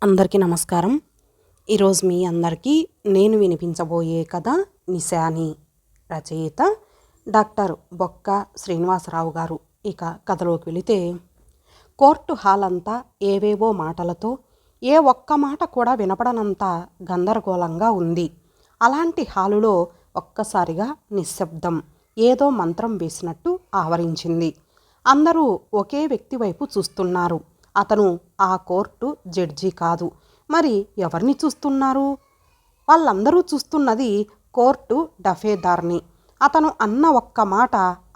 అందరికీ నమస్కారం. ఈరోజు మీ అందరికీ నేను వినిపించబోయే కథ నిశాని. రచయిత డాక్టర్ బొక్క శ్రీనివాసరావు గారు. ఇక కథలోకి వెళితే, కోర్టు హాల్ అంతా ఏవేవో మాటలతో, ఏ ఒక్క మాట కూడా వినపడనంత గందరగోళంగా ఉంది. అలాంటి హాలులో ఒక్కసారిగా నిశ్శబ్దం ఏదో మంత్రం వేసినట్టు ఆవరించింది. అందరూ ఒకే వ్యక్తి వైపు చూస్తున్నారు. అతను ఆ కోర్టు జడ్జి కాదు. మరి ఎవరిని చూస్తున్నారు? వాళ్ళందరూ చూస్తున్నది కోర్టు దఫేదార్ని. అతను అన్న ఒక్క మాట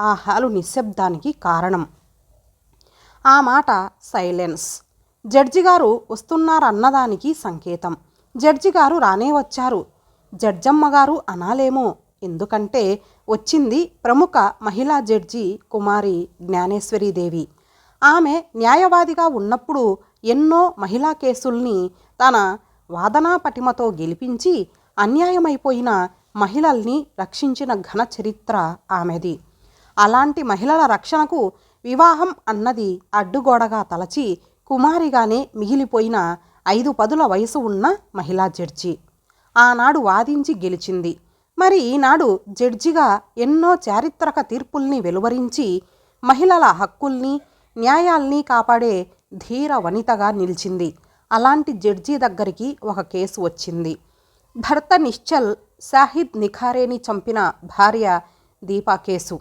ఆ హాలు నిశ్శబ్దానికి కారణం. ఆ మాట సైలెన్స్. జడ్జి గారు వస్తున్నారన్నదానికి సంకేతం. జడ్జి గారు రానే వచ్చారు. జడ్జమ్మగారు అనాలేమో, ఎందుకంటే వచ్చింది ప్రముఖ మహిళా జడ్జి కుమారి జ్ఞానేశ్వరీదేవి. ఆమె న్యాయవాదిగా ఉన్నప్పుడు ఎన్నో మహిళా కేసుల్ని తన వాదనా పటిమతో గెలిపించి అన్యాయమైపోయిన మహిళల్ని రక్షించిన ఘన చరిత్ర ఆమెది. అలాంటి మహిళల రక్షణకు వివాహం అన్నది అడ్డుగోడగా తలచి కుమారిగానే మిగిలిపోయిన 5 పదుల వయసు ఉన్న మహిళా జడ్జి ఆనాడు వాదించి గెలిచింది. మరి ఈనాడు జడ్జిగా ఎన్నో చారిత్రక తీర్పుల్ని వెలువరించి మహిళల హక్కుల్ని న్యాయాల్ని కాపాడే ధీర వనితగా నిలిచింది. అలాంటి జడ్జి దగ్గరికి ఒక కేసు వచ్చింది. భర్త నిశ్చల్ షాహిద్ నిఖారేని చంపిన భార్య దీపా కేసు.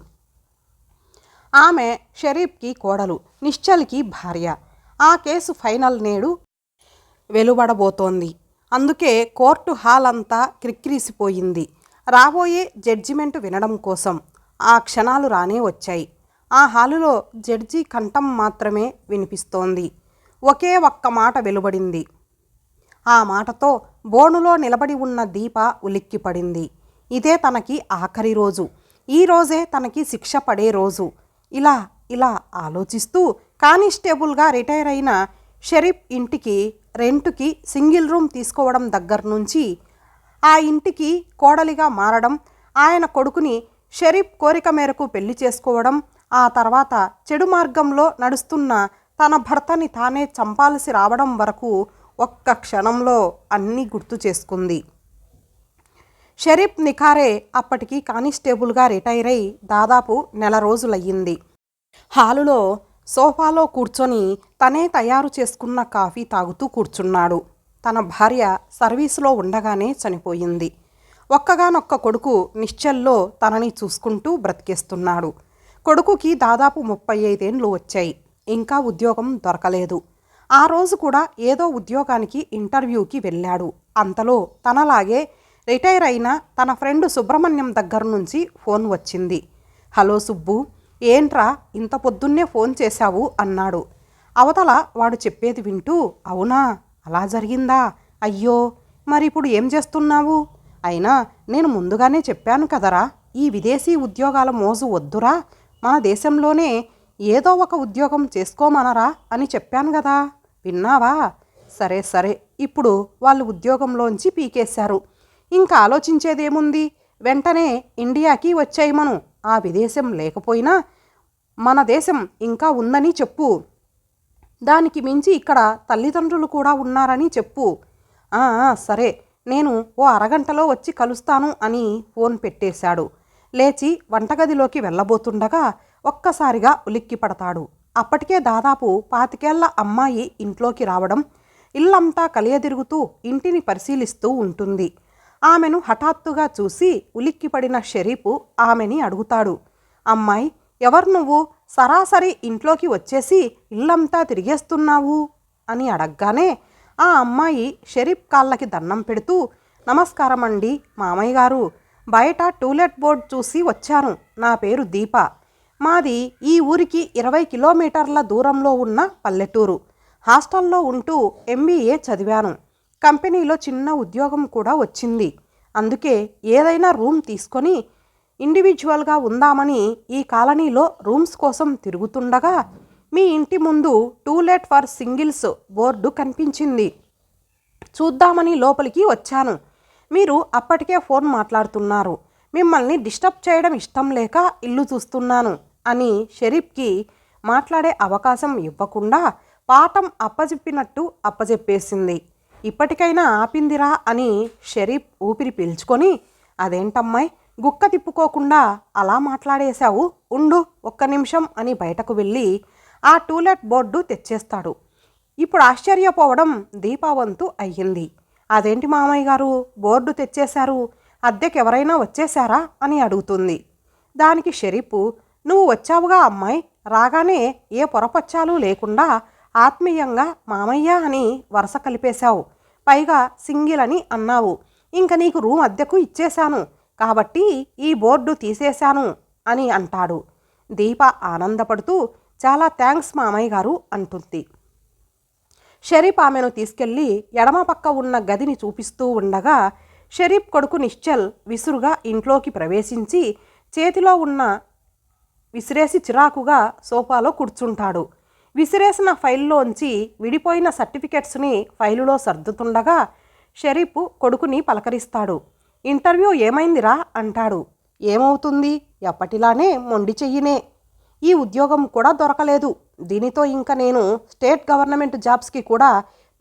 ఆమె షరీఫ్కి కోడలు, నిశ్చల్కి భార్య. ఆ కేసు ఫైనల్ నేడు వెలువడబోతోంది. అందుకే కోర్టు హాల్ అంతా క్రిక్కిరిసిపోయింది రాబోయే జడ్జిమెంట్ వినడం కోసం. ఆ క్షణాలు రానే వచ్చాయి. ఆ హాలులో జడ్జి కంఠం మాత్రమే వినిపిస్తోంది. ఒకే ఒక్క మాట వెలువడింది. ఆ మాటతో బోనులో నిలబడి ఉన్న దీప ఉలిక్కిపడింది. ఇదే తనకి ఆఖరి రోజు. ఈ రోజే తనకి శిక్ష పడే రోజు. ఇలా ఆలోచిస్తూ కానిస్టేబుల్గా రిటైర్ అయిన షరీఫ్ ఇంటికి రెంటుకి సింగిల్ రూమ్ తీసుకోవడం దగ్గర నుంచి, ఆ ఇంటికి కోడలిగా మారడం, ఆయన కొడుకుని షరీఫ్ కోరిక మేరకు పెళ్లి చేసుకోవడం, ఆ తర్వాత చెడు మార్గంలో నడుస్తున్న తన భర్తని తానే చంపాల్సి రావడం వరకు ఒక్క క్షణంలో అన్నీ గుర్తు చేసుకుంది. షరీఫ్ నిఖారే అప్పటికి కానిస్టేబుల్గా రిటైర్ అయి దాదాపు నెల రోజులయ్యింది. హాలులో సోఫాలో కూర్చొని తనే తయారు చేసుకున్న కాఫీ తాగుతూ కూర్చున్నాడు. తన భార్య సర్వీసులో ఉండగానే చనిపోయింది. ఒక్కగానొక్క కొడుకు నిశ్చల్లో తనని చూసుకుంటూ బ్రతికేస్తున్నాడు. కొడుకుకి దాదాపు 35 ఏండ్లు వచ్చాయి. ఇంకా ఉద్యోగం దొరకలేదు. ఆ రోజు కూడా ఏదో ఉద్యోగానికి ఇంటర్వ్యూకి వెళ్ళాడు. అంతలో తనలాగే రిటైర్ అయిన తన ఫ్రెండ్ సుబ్రహ్మణ్యం దగ్గర నుంచి ఫోన్ వచ్చింది. హలో సుబ్బు, ఏంట్రా ఇంత పొద్దున్నే ఫోన్ చేశావు అన్నాడు. అవతల వాడు చెప్పేది వింటూ, అవునా, అలా జరిగిందా, అయ్యో, మరి ఇప్పుడు ఏం చేస్తున్నావు? అయినా నేను ముందుగానే చెప్పాను కదరా, ఈ విదేశీ ఉద్యోగాల మోజు వద్దురా, మన దేశంలోనే ఏదో ఒక ఉద్యోగం చేసుకోమనరా అని చెప్పాను కదా, విన్నావా? సరే ఇప్పుడు వాళ్ళు ఉద్యోగంలోంచి పీకేశారు. ఇంకా ఆలోచించేదేముంది, వెంటనే ఇండియాకి వచ్చేయమను. ఆ విదేశం లేకపోయినా మన దేశం ఇంకా ఉందని చెప్పు. దానికి మించి ఇక్కడ తల్లిదండ్రులు కూడా ఉన్నారని చెప్పు. సరే, నేను ఓ అరగంటలో వచ్చి కలుస్తాను అని ఫోన్ పెట్టేశాడు. లేచి వంటగదిలోకి వెళ్ళబోతుండగా ఒక్కసారిగా ఉలిక్కి పడతాడు. అప్పటికే దాదాపు 25 ఏళ్ల అమ్మాయి ఇంట్లోకి రావడం, ఇల్లంతా కలియదిరుగుతూ ఇంటిని పరిశీలిస్తూ ఉంటుంది. ఆమెను హఠాత్తుగా చూసి ఉలిక్కిపడిన షరీఫ్ ఆమెని అడుగుతాడు. అమ్మాయి, ఎవరు నువ్వు? సరాసరి ఇంట్లోకి వచ్చేసి ఇల్లంతా తిరిగేస్తున్నావు అని అడగగానే ఆ అమ్మాయి షరీఫ్ కాళ్ళకి దండం పెడుతూ, నమస్కారం అండి మామయ్య గారు, బయట టూలెట్ బోర్డ్ చూసి వచ్చాను. నా పేరు దీప. మాది ఈ ఊరికి 20 కిలోమీటర్ల దూరంలో ఉన్న పల్లెటూరు. హాస్టల్లో ఉంటూ MBA చదివాను. కంపెనీలో చిన్న ఉద్యోగం కూడా వచ్చింది. అందుకే ఏదైనా రూమ్ తీసుకొని ఇండివిజువల్గా ఉందామని ఈ కాలనీలో రూమ్స్ కోసం తిరుగుతుండగా మీ ఇంటి ముందు టూలెట్ ఫర్ సింగిల్స్ బోర్డు కనిపించింది. చూద్దామని లోపలికి వచ్చాను. మీరు అప్పటికే ఫోన్ మాట్లాడుతున్నారు. మిమ్మల్ని డిస్టర్బ్ చేయడం ఇష్టం లేక ఇల్లు చూస్తున్నాను అని షరీఫ్కి మాట్లాడే అవకాశం ఇవ్వకుండా పాఠం అప్పజెప్పినట్టు అప్పజెప్పేసింది. ఇప్పటికైనా ఆపిందిరా అని షరీఫ్ ఊపిరి పీల్చుకొని, అదేంటమ్మాయి గుక్క తిప్పుకోకుండా అలా మాట్లాడేశావు, ఉండు ఒక్క నిమిషం అని బయటకు వెళ్ళి ఆ టూలెట్ బోర్డు తెచ్చేస్తాడు. ఇప్పుడు ఆశ్చర్యపోవడం దీపావంతు అయ్యింది. అదేంటి మామయ్య గారు బోర్డు తెచ్చేశారు, అద్దెకెవరైనా వచ్చేశారా అని అడుగుతుంది. దానికి షరీఫ్, నువ్వు వచ్చావుగా అమ్మాయి, రాగానే ఏ పొరపచ్చాలు లేకుండా ఆత్మీయంగా మామయ్య అని వరుస కలిపేశావు, పైగా సింగిల్ అని అన్నావు. ఇంక నీకు రూమ్ అద్దెకు ఇచ్చేశాను కాబట్టి ఈ బోర్డు తీసేశాను అని అంటాడు. దీప ఆనందపడుతూ చాలా థ్యాంక్స్ మామయ్య గారు అంటుంది. షరీఫ్ ఆమెను తీసుకెళ్లి ఎడమ పక్క ఉన్న గదిని చూపిస్తూ ఉండగా షరీఫ్ కొడుకు నిశ్చల్ విసురుగా ఇంట్లోకి ప్రవేశించి చేతిలో ఉన్న విసిరేసి చిరాకుగా సోఫాలో కూర్చుంటాడు. విసిరేసిన ఫైల్లోంచి విడిపోయిన సర్టిఫికెట్స్ని ఫైలులో సర్దుతుండగా షరీఫ్ కొడుకుని పలకరిస్తాడు. ఇంటర్వ్యూ ఏమైందిరా అంటాడు. ఏమవుతుంది, ఎప్పటిలానే మొండి చెయ్యినే. ఈ ఉద్యోగం కూడా దొరకలేదు. దీనితో ఇంకా నేను స్టేట్ గవర్నమెంట్ జాబ్స్కి కూడా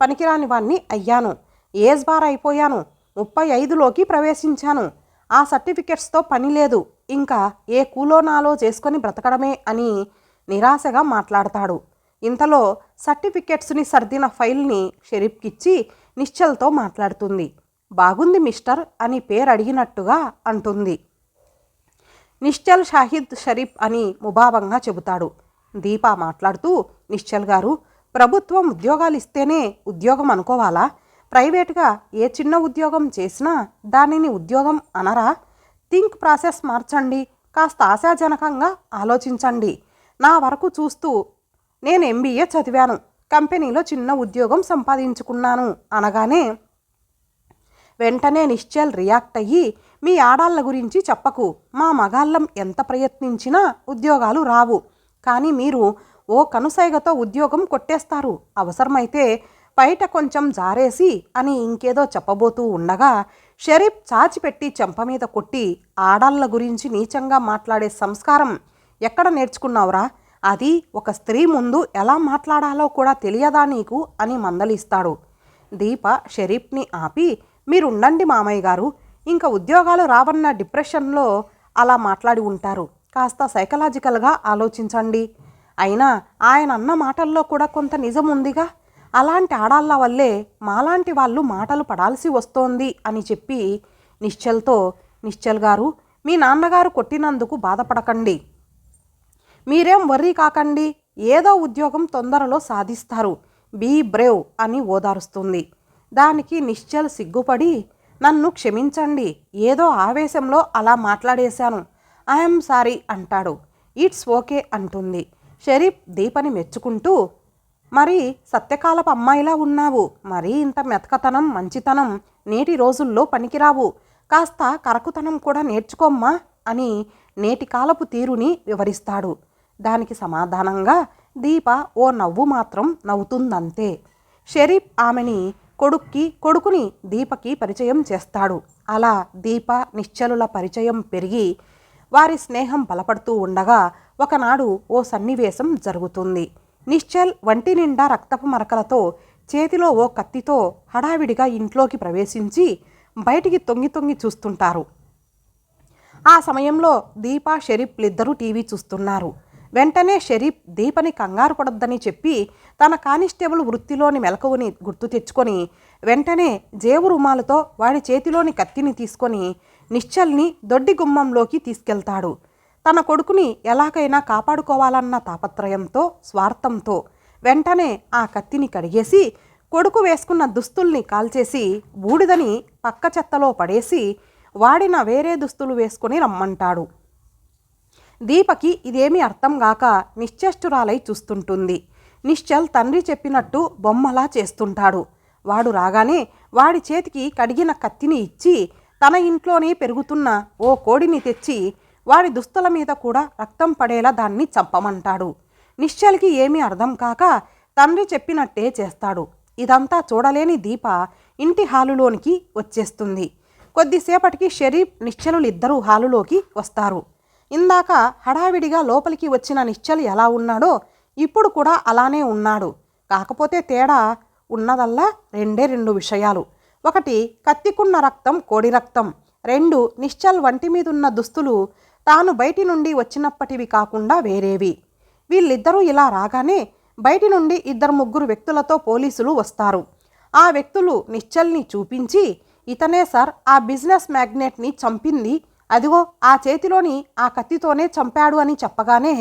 పనికిరాని వాణ్ణి అయ్యాను. ఏజ్ బార్ అయిపోయాను. 35లోకి ప్రవేశించాను. ఆ సర్టిఫికెట్స్తో పని లేదు. ఇంకా ఏ కూలోనాలో చేసుకొని బ్రతకడమే అని నిరాశగా మాట్లాడతాడు. ఇంతలో సర్టిఫికెట్స్ని సర్దిన ఫైల్ని షరీఫ్కిచ్చి నిశ్చల్తో మాట్లాడుతుంది. బాగుంది మిస్టర్ అని పేరు అడిగినట్టుగా అంటుంది. నిశ్చల్ షాహిద్ షరీఫ్ అని ముభావంగా చెబుతాడు. దీప మాట్లాడుతూ, నిశ్చల్ గారు, ప్రభుత్వం ఉద్యోగాలు ఇస్తేనే ఉద్యోగం అనుకోవాలా? ప్రైవేట్గా ఏ చిన్న ఉద్యోగం చేసినా దానిని ఉద్యోగం అనరా? థింక్ ప్రాసెస్ మార్చండి, కాస్త ఆశాజనకంగా ఆలోచించండి. నా వరకు చూస్తూ నేను MBA చదివాను, కంపెనీలో చిన్న ఉద్యోగం సంపాదించుకున్నాను అనగానే వెంటనే నిశ్చల్ రియాక్ట్ అయ్యి, మీ ఆడాళ్ళ గురించి చెప్పకు, మా మగాళ్ళం ఎంత ప్రయత్నించినా ఉద్యోగాలు రావు, కానీ మీరు ఓ కనుసైగతో ఉద్యోగం కొట్టేస్తారు, అవసరమైతే బయట కొంచెం జారేసి అని ఇంకేదో చెప్పబోతూ ఉండగా షరీఫ్ చాచిపెట్టి చెంప మీద కొట్టి, ఆడాళ్ళ గురించి నీచంగా మాట్లాడే సంస్కారం ఎక్కడ నేర్చుకున్నావురా? అది ఒక స్త్రీ ముందు ఎలా మాట్లాడాలో కూడా తెలియదా నీకు అని మందలిస్తాడు. దీప షరీఫ్ని ఆపి, మీరుండండి మామయ్య గారు, ఇంకా ఉద్యోగాలు రావన్న డిప్రెషన్లో అలా మాట్లాడి ఉంటారు, కాస్త సైకలాజికల్గా ఆలోచించండి. అయినా ఆయన అన్న మాటల్లో కూడా కొంత నిజం ఉందిగా. అలాంటి ఆడాళ్ళ వల్లే మాలాంటి వాళ్ళు మాటలు పడాల్సి వస్తోంది అని చెప్పి నిశ్చల్తో, నిశ్చల్ గారు, మీ నాన్నగారు కొట్టినందుకు బాధపడకండి, మీరేం వర్రీ కాకండి, ఏదో ఉద్యోగం తొందరలో సాధిస్తారు, బీ బ్రేవ్ అని ఓదారుస్తుంది. దానికి నిశ్చల్ సిగ్గుపడి, నన్ను క్షమించండి, ఏదో ఆవేశంలో అలా మాట్లాడేశాను, ఐఎమ్ సారీ అంటాడు. ఇట్స్ ఓకే అంటుంది. షరీఫ్ దీపని మెచ్చుకుంటూ, మరి సత్యకాలపు అమ్మాయిలా ఉన్నావు, మరీ ఇంత మెతకతనం మంచితనం నేటి రోజుల్లో పనికిరావు, కాస్త కరకుతనం కూడా నేర్చుకోమ్మా అని నేటి కాలపు తీరుని వివరిస్తాడు. దానికి సమాధానంగా దీప ఓ నవ్వు మాత్రం నవ్వుతుందంతే. షరీఫ్ ఆమెని కొడుకుని దీపకి పరిచయం చేస్తాడు. అలా దీప నిశ్చలుల పరిచయం పెరిగి వారి స్నేహం బలపడుతూ ఉండగా ఒకనాడు ఓ సన్నివేశం జరుగుతుంది. నిశ్చల్ వంటి నిండా రక్తపు మరకలతో చేతిలో ఓ కత్తితో హడావిడిగా ఇంట్లోకి ప్రవేశించి బయటికి తొంగి తొంగి చూస్తుంటారు. ఆ సమయంలో దీప షరీఫ్లిద్దరూ టీవీ చూస్తున్నారు. వెంటనే షరీఫ్ దీపని కంగారు పడొద్దని చెప్పి తన కానిస్టేబుల్ వృత్తిలోని మెలకువని గుర్తు తెచ్చుకొని వెంటనే జేబు రుమాలతో వాడి చేతిలోని కత్తిని తీసుకొని నిశ్చల్ని దొడ్డి గుమ్మంలోకి తీసుకెళ్తాడు. తన కొడుకుని ఎలాగైనా కాపాడుకోవాలన్న తాపత్రయంతో, స్వార్థంతో వెంటనే ఆ కత్తిని కడిగేసి కొడుకు వేసుకున్న దుస్తుల్ని కాల్చేసి బూడిదని పక్క చెత్తలో పడేసి వాడిన వేరే దుస్తులు వేసుకొని రమ్మంటాడు. దీపకి ఇదేమీ అర్థం గాక నిశ్చేష్టురాలై చూస్తుంటుంది. నిశ్చల్ తండ్రి చెప్పినట్టు బొమ్మలా చేస్తుంటాడు. వాడు రాగానే వాడి చేతికి కడిగిన కత్తిని ఇచ్చి తన ఇంట్లోనే పెరుగుతున్న ఓ కోడిని తెచ్చి వాడి దుస్తుల మీద కూడా రక్తం పడేలా దాన్ని చంపమంటాడు. నిశ్చల్కి ఏమీ అర్థం కాక తండ్రి చెప్పినట్టే చేస్తాడు. ఇదంతా చూడలేని దీప ఇంటి హాలులోనికి వచ్చేస్తుంది. కొద్దిసేపటికి షరీఫ్ నిశ్చలులిద్దరూ హాలులోకి వస్తారు. ఇందాక హడావిడిగా లోపలికి వచ్చిన నిశ్చల్ ఎలా ఉన్నాడో ఇప్పుడు కూడా అలానే ఉన్నాడు. కాకపోతే తేడా ఉన్నదల్లా రెండు విషయాలు. ఒకటి కత్తికున్న రక్తం కోడి రక్తం, 2 నిశ్చల్ వంటి మీదున్న దుస్తులు తాను బయటి నుండి వచ్చినప్పటివి కాకుండా వేరేవి. వీళ్ళిద్దరూ ఇలా రాగానే బయటి నుండి 2-3 వ్యక్తులతో పోలీసులు వస్తారు. ఆ వ్యక్తులు నిశ్చల్ని చూపించి, ఇతనే సార్ ఆ బిజినెస్ మ్యాగ్నెట్ని చంపింది, అదిగో ఆ చేతిలోని ఆ కత్తితోనే చంపాడు అని చెప్పగానే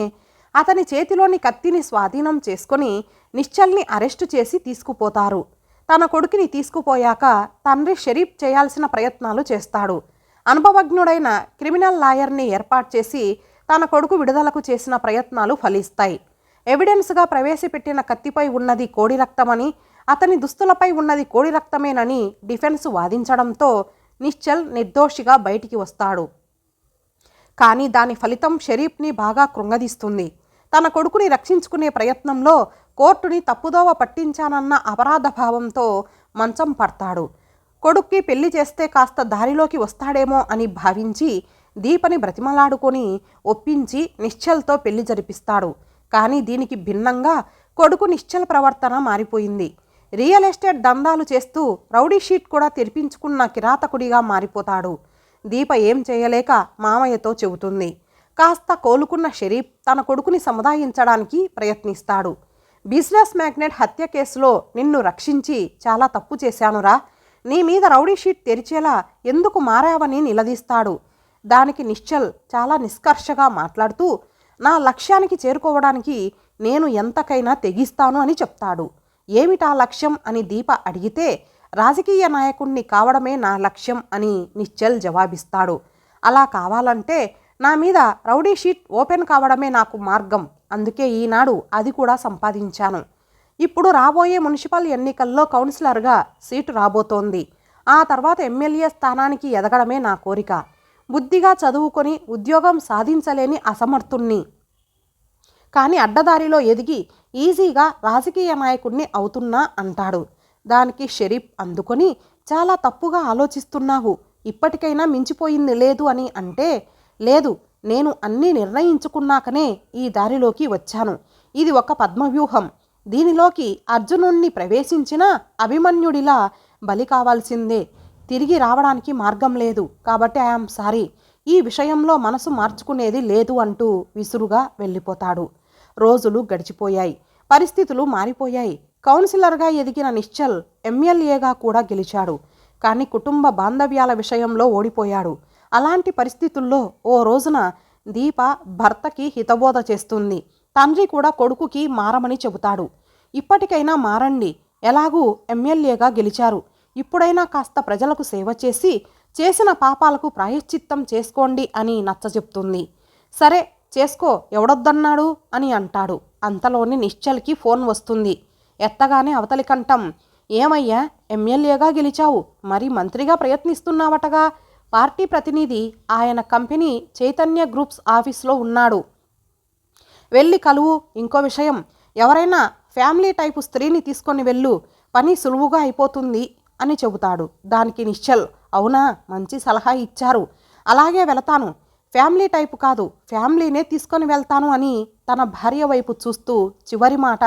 అతని చేతిలోని కత్తిని స్వాధీనం చేసుకొని నిశ్చల్ని అరెస్టు చేసి తీసుకుపోతారు. తన కొడుకుని తీసుకుపోయాక తండ్రి షరీఫ్ చేయాల్సిన ప్రయత్నాలు చేస్తాడు. అనుభవజ్ఞుడైన క్రిమినల్ లాయర్ని ఏర్పాటు చేసి తన కొడుకు విడుదలకు చేసిన ప్రయత్నాలు ఫలిస్తాయి. ఎవిడెన్స్గా ప్రవేశపెట్టిన కత్తిపై ఉన్నది కోడి రక్తమని, అతని దుస్తులపై ఉన్నది కోడి రక్తమేనని డిఫెన్స్ వాదించడంతో నిశ్చల్ నిర్దోషిగా బయటికి వస్తాడు. కానీ దాని ఫలితం షరీఫ్ని బాగా కృంగదీస్తుంది. తన కొడుకుని రక్షించుకునే ప్రయత్నంలో కోర్టుని తప్పుదోవ పట్టించానన్న అపరాధ భావంతో మంచం పడతాడు. కొడుక్కి పెళ్లి చేస్తే కాస్త దారిలోకి వస్తాడేమో అని భావించి దీపని బ్రతిమలాడుకొని ఒప్పించి నిశ్చల్తో పెళ్లి జరిపిస్తాడు. కానీ దీనికి భిన్నంగా కొడుకు నిశ్చల్ ప్రవర్తన మారిపోయింది. రియల్ ఎస్టేట్ దందాలు చేస్తూ రౌడీ షీట్ కూడా తెరిపించుకున్న కిరాతకుడిగా మారిపోతాడు. దీప ఏం చేయలేక మామయ్యతో చెబుతుంది. కాస్త కోలుకున్న షరీఫ్ తన కొడుకుని సముదాయించడానికి ప్రయత్నిస్తాడు. బిజినెస్ మ్యాగ్నెట్ హత్య కేసులో నిన్ను రక్షించి చాలా తప్పు చేశానురా, నీ మీద రౌడీ షీట్ తెరిచేలా ఎందుకు మారావని నిలదీస్తాడు. దానికి నిశ్చల్ చాలా నిష్కర్షగా మాట్లాడుతూ, నా లక్ష్యానికి చేరుకోవడానికి నేను ఎంతకైనా తెగిస్తాను అని చెప్తాడు. ఏమిటా లక్ష్యం అని దీప అడిగితే, రాజకీయ నాయకుణ్ణి కావడమే నా లక్ష్యం అని నిశ్చల్ జవాబిస్తాడు. అలా కావాలంటే నా మీద రౌడీ షీట్ ఓపెన్ కావడమే నాకు మార్గం, అందుకే ఈనాడు అది కూడా సంపాదించాను. ఇప్పుడు రాబోయే మున్సిపల్ ఎన్నికల్లో కౌన్సిలర్గా సీటు రాబోతోంది. ఆ తర్వాత ఎమ్మెల్యే స్థానానికి ఎదగడమే నా కోరిక. బుద్ధిగా చదువుకొని ఉద్యోగం సాధించలేని అసమర్థుణ్ణి, కానీ అడ్డదారిలో ఎదిగి ఈజీగా రాజకీయ నాయకుడిని అవుతున్నా అంటాడు. దానికి షరీఫ్ అందుకొని, చాలా తప్పుగా ఆలోచిస్తున్నావు, ఇప్పటికైనా మించిపోయింది లేదు అని అంటే, లేదు, నేను అన్నీ నిర్ణయించుకున్నాకనే ఈ దారిలోకి వచ్చాను. ఇది ఒక పద్మవ్యూహం. దీనిలోకి అర్జునుణ్ణి ప్రవేశించినా అభిమన్యుడిలా బలి కావాల్సిందే. తిరిగి రావడానికి మార్గం లేదు. కాబట్టి ఐఆమ్ సారీ, ఈ విషయంలో మనసు మార్చుకునేది లేదు అంటూ విసురుగా వెళ్ళిపోతాడు. రోజులు గడిచిపోయాయి. పరిస్థితులు మారిపోయాయి. కౌన్సిలర్గా ఎదిగిన నిశ్చల్ ఎమ్మెల్యేగా కూడా గెలిచాడు. కానీ కుటుంబ బాంధవ్యాల విషయంలో ఓడిపోయాడు. అలాంటి పరిస్థితుల్లో ఓ రోజున దీప భర్తకి హితబోధ చేస్తుంది. తండ్రి కూడా కొడుకుకి మారమని చెబుతాడు. ఇప్పటికైనా మారండి, ఎలాగూ ఎమ్మెల్యేగా గెలిచారు, ఇప్పుడైనా కాస్త ప్రజలకు సేవ చేసి చేసిన పాపాలకు ప్రాయశ్చిత్తం చేసుకోండి అని నచ్చచెప్తుంది. సరే చేసుకో, ఎవడొద్దన్నాడు అని అంటాడు. అంతలోని నిశ్చల్కి ఫోన్ వస్తుంది. ఎత్తగానే అవతలి కంఠం, ఏమయ్యా ఎమ్మెల్యేగా గెలిచావు, మరి మంత్రిగా ప్రయత్నిస్తున్నావటగా, పార్టీ ప్రతినిధి ఆయన కంపెనీ చైతన్య గ్రూప్స్ ఆఫీస్లో ఉన్నాడు, వెళ్ళి కలువు. ఇంకో విషయం, ఎవరైనా ఫ్యామిలీ టైపు స్త్రీని తీసుకొని వెళ్ళు, పని సులువుగా అయిపోతుంది అని చెబుతాడు. దానికి నిశ్చల్, అవునా, మంచి సలహా ఇచ్చారు, అలాగే వెళతాను. ఫ్యామిలీ టైపు కాదు, ఫ్యామిలీనే తీసుకొని వెళ్తాను అని తన భార్య వైపు చూస్తూ చివరి మాట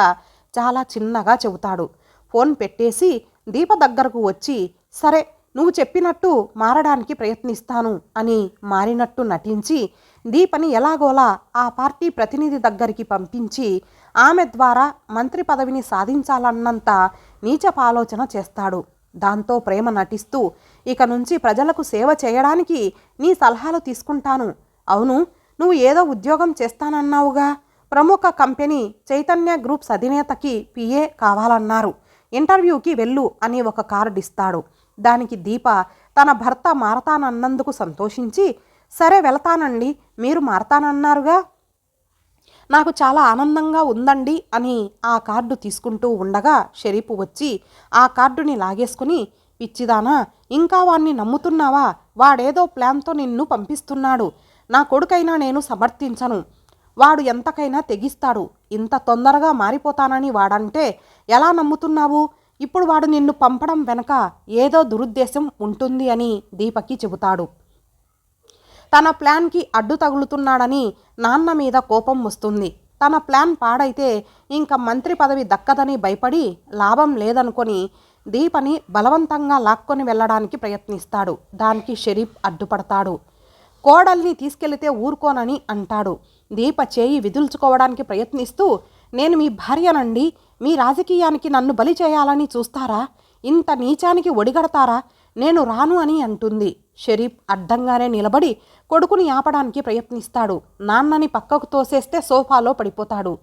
చాలా చిన్నగా చెబుతాడు. ఫోన్ పెట్టేసి దీప దగ్గరకు వచ్చి, సరే నువ్వు చెప్పినట్టు మారడానికి ప్రయత్నిస్తాను అని మారినట్టు నటించి దీపని ఎలాగోలా ఆ పార్టీ ప్రతినిధి దగ్గరికి పంపించి ఆమె ద్వారా మంత్రి పదవిని సాధించాలన్నంత నీచపు ఆలోచన చేస్తాడు. దాంతో ప్రేమ నటిస్తూ, ఇక నుంచి ప్రజలకు సేవ చేయడానికి నీ సలహాలు తీసుకుంటాను. అవును, నువ్వు ఏదో ఉద్యోగం చేస్తానన్నావుగా, ప్రముఖ కంపెనీ చైతన్య గ్రూప్స్ అధినేతకి పిఏ కావాలన్నారు, ఇంటర్వ్యూకి వెళ్ళు అని ఒక కార్డు ఇస్తాడు. దానికి దీప తన భర్త మారతానన్నందుకు సంతోషించి, సరే వెళతానండి, మీరు మారతానన్నారుగా, నాకు చాలా ఆనందంగా ఉందండి అని ఆ కార్డు తీసుకుంటూ ఉండగా షరీఫ్ వచ్చి ఆ కార్డుని లాగేసుకుని, పిచ్చిదానా, ఇంకా వాణ్ణి నమ్ముతున్నావా, వాడేదో ప్లాన్తో నిన్ను పంపిస్తున్నాడు, నా కొడుకైనా నేను సమర్థించను, వాడు ఎంతకైనా తెగిస్తాడు, ఇంత తొందరగా మారిపోతానని వాడంటే ఎలా నమ్ముతున్నావు, ఇప్పుడు వాడు నిన్ను పంపడం వెనక ఏదో దురుద్దేశం ఉంటుంది అని దీపకి చెబుతాడు. తన ప్లాన్కి అడ్డు తగులుతున్నాడని నాన్న మీద కోపం వస్తుంది. తన ప్లాన్ పాడైతే ఇంకా మంత్రి పదవి దక్కదని భయపడి లాభం లేదనుకొని దీపని బలవంతంగా లాక్కొని వెళ్ళడానికి ప్రయత్నిస్తాడు. దానికి షరీఫ్ అడ్డుపడతాడు. కోడల్ని తీసుకెళ్తే ఊరుకోనని అంటాడు. దీప చేయి విదుల్చుకోవడానికి ప్రయత్నిస్తూ, నేను మీ భార్యనండి, మీ రాజకీయానికి నన్ను బలి చేయాలని చూస్తారా? ఇంత నీచానికి ఒడిగడతారా? నేను రాను అని అంటుంది. షరీఫ్ అడ్డంగానే నిలబడి కొడుకుని ఆపడానికి ప్రయత్నిస్తాడు. నాన్నని పక్కకు తోసేస్తే సోఫాలో పడిపోతాడు.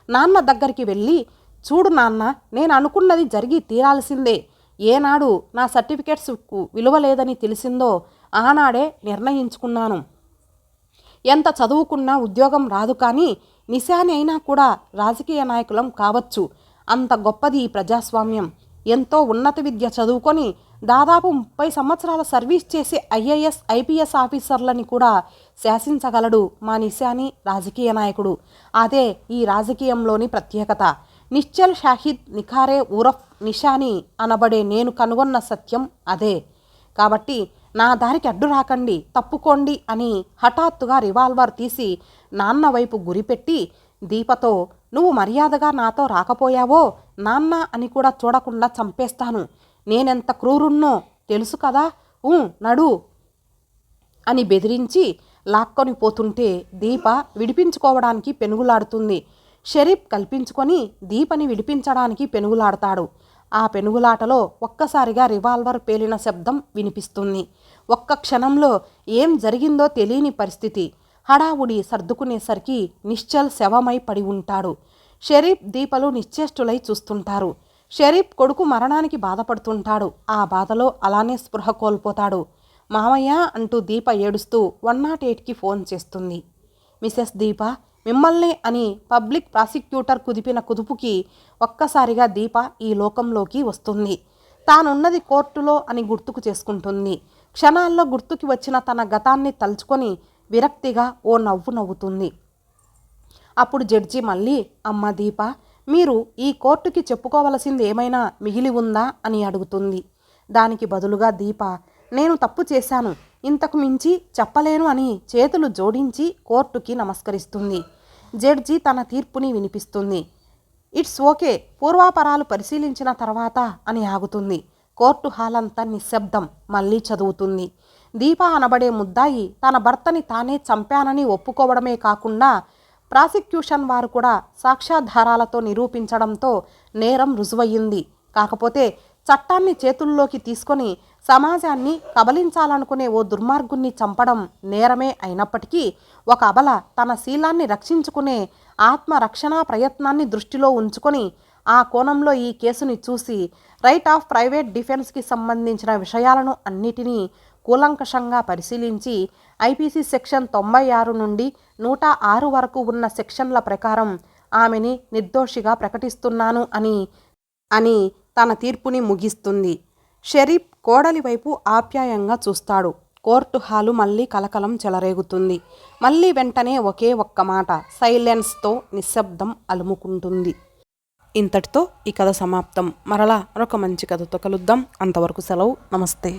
నాన్న దగ్గరికి వెళ్ళి, చూడు నాన్న, నేను అనుకున్నది జరిగి తీరాల్సిందే. ఏనాడు నా సర్టిఫికెట్స్కు విలువ లేదని తెలిసిందో ఆనాడే నిర్ణయించుకున్నాను. ఎంత చదువుకున్నా ఉద్యోగం రాదు, కానీ నిశాని అయినా కూడా రాజకీయ నాయకులం కావచ్చు. అంత గొప్పది ఈ ప్రజాస్వామ్యం. ఎంతో ఉన్నత విద్య చదువుకొని దాదాపు 30 సంవత్సరాల సర్వీస్ చేసే ఐఏఎస్ ఐపీఎస్ ఆఫీసర్లని కూడా శాసించగలడు మా నిశాని రాజకీయ నాయకుడు. అదే ఈ రాజకీయంలోని ప్రత్యేకత. నిశ్చల్ షాహిద్ నిఖారే ఉరఫ్ నిశాని అనబడే నేను కనుగొన్న సత్యం అదే. కాబట్టి నా దారికి అడ్డు రాకండి, తప్పుకోండి అని హఠాత్తుగా రివాల్వర్ తీసి నాన్న వైపు గురిపెట్టి దీపతో, నువ్వు మర్యాదగా నాతో రాకపోయావో నాన్న అని కూడా చూడకుండా చంపేస్తాను. నేనెంత క్రూరున్నో తెలుసు కదా, నడు అని బెదిరించి లాక్కొని పోతుంటే దీప విడిపించుకోవడానికి పెనుగులాడుతుంది. షరీఫ్ కల్పించుకొని దీపని విడిపించడానికి పెనుగులాడతాడు. ఆ పెనుగులాటలో ఒక్కసారిగా రివాల్వర్ పేలిన శబ్దం వినిపిస్తుంది. ఒక్క క్షణంలో ఏం జరిగిందో తెలియని పరిస్థితి. హడావుడి సర్దుకునేసరికి నిశ్చల్ శవమై పడి ఉంటాడు. షరీఫ్ దీపలు నిశ్చేష్టులై చూస్తుంటారు. షరీఫ్ కొడుకు మరణానికి బాధపడుతుంటాడు. ఆ బాధలో అలానే స్పృహ కోల్పోతాడు. మామయ్య అంటూ దీప ఏడుస్తూ 108కి ఫోన్ చేస్తుంది. మిసెస్ దీప, మిమ్మల్ని అని పబ్లిక్ ప్రాసిక్యూటర్ కుదిపిన కుదుపుకి ఒక్కసారిగా దీప ఈ లోకంలోకి వస్తుంది. తానున్నది కోర్టులో అని గుర్తుకు చేసుకుంటుంది. క్షణాల్లో గుర్తుకి వచ్చిన తన గతాన్ని తలుచుకొని విరక్తిగా ఓ నవ్వు నవ్వుతుంది. అప్పుడు జడ్జి మళ్ళీ, అమ్మ దీప, మీరు ఈ కోర్టుకి చెప్పుకోవలసింది ఏమైనా మిగిలి ఉందా అని అడుగుతుంది. దానికి బదులుగా దీప, నేను తప్పు చేశాను, ఇంతకు మించి చెప్పలేను అని చేతులు జోడించి కోర్టుకి నమస్కరిస్తుంది. జడ్జి తన తీర్పుని వినిపిస్తుంది. ఇట్స్ ఓకే, పూర్వాపరాలు పరిశీలించిన తర్వాత అని ఆగుతుంది. కోర్టు హాల్ అంతా నిశ్శబ్దం. మళ్ళీ చదువుతుంది. దీప అనబడే ముద్దాయి తన భర్తని తానే చంపానని ఒప్పుకోవడమే కాకుండా ప్రాసిక్యూషన్ వారు కూడా సాక్ష్యాధారాలతో నిరూపించడంతో నేరం రుజువయ్యింది. కాకపోతే చట్టాన్ని చేతుల్లోకి తీసుకొని సమాజాన్ని కబలించాలనుకునే ఓ దుర్మార్గుణ్ణి చంపడం నేరమే అయినప్పటికీ ఒక అబల తన శీలాన్ని రక్షించుకునే ఆత్మరక్షణా ప్రయత్నాన్ని దృష్టిలో ఉంచుకొని ఆ కోణంలో ఈ కేసుని చూసి రైట్ ఆఫ్ ప్రైవేట్ డిఫెన్స్కి సంబంధించిన విషయాలను అన్నిటినీ కూలంకషంగా పరిశీలించి ఐపీసీ సెక్షన్ 96 నుండి 106 వరకు ఉన్న సెక్షన్ల ప్రకారం ఆమెని నిర్దోషిగా ప్రకటిస్తున్నాను అని తన తీర్పుని ముగిస్తుంది. షరీఫ్ కోడలి వైపు ఆప్యాయంగా చూస్తాడు. కోర్టు హాలు మళ్ళీ కలకలం చెలరేగుతుంది. మళ్ళీ వెంటనే ఒకే ఒక్క మాట, సైలెన్స్తో నిశ్శబ్దం అలుముకుంటుంది. ఇంతటితో ఈ కథ సమాప్తం. మరలా మరొక మంచి కథతో కలుద్దాం. అంతవరకు సెలవు. నమస్తే.